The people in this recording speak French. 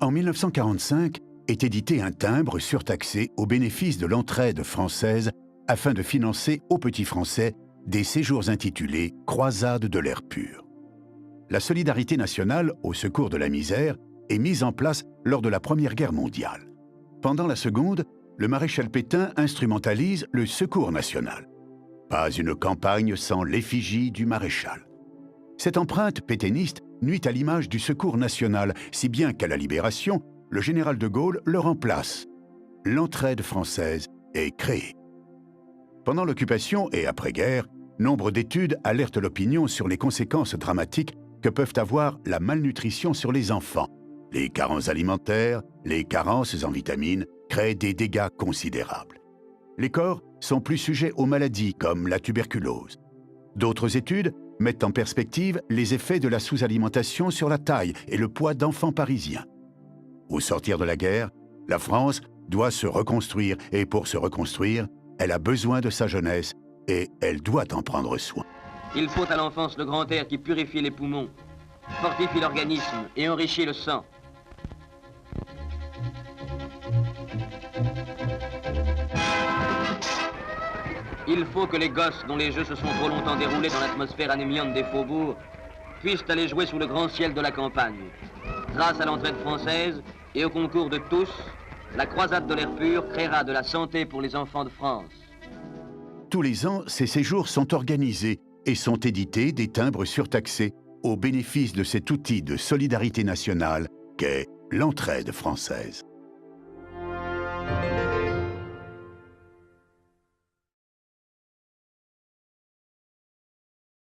En 1945 est édité un timbre surtaxé au bénéfice de l'entraide française afin de financer aux petits Français des séjours intitulés « Croisade de l'air pur ». La solidarité nationale au secours de la misère est mise en place lors de la Première Guerre mondiale. Pendant la Seconde, le maréchal Pétain instrumentalise le Secours national. Pas une campagne sans l'effigie du maréchal. Cette empreinte pétainiste nuit à l'image du Secours national, si bien qu'à la Libération, le général de Gaulle le remplace. L'entraide française est créée. Pendant l'occupation et après-guerre, nombre d'études alertent l'opinion sur les conséquences dramatiques que peuvent avoir la malnutrition sur les enfants. Les carences alimentaires, les carences en vitamines créent des dégâts considérables. Les corps sont plus sujets aux maladies comme la tuberculose. D'autres études mettent en perspective les effets de la sous-alimentation sur la taille et le poids d'enfants parisiens. Au sortir de la guerre, la France doit se reconstruire et pour se reconstruire, elle a besoin de sa jeunesse et elle doit en prendre soin. Il faut à l'enfance le grand air qui purifie les poumons, fortifie l'organisme et enrichit le sang. Il faut que les gosses dont les jeux se sont trop longtemps déroulés dans l'atmosphère anémiante des faubourgs puissent aller jouer sous le grand ciel de la campagne. Grâce à l'entraide française et au concours de tous, la croisade de l'air pur créera de la santé pour les enfants de France. Tous les ans, ces séjours sont organisés et sont édités des timbres surtaxés au bénéfice de cet outil de solidarité nationale qu'est l'entraide française.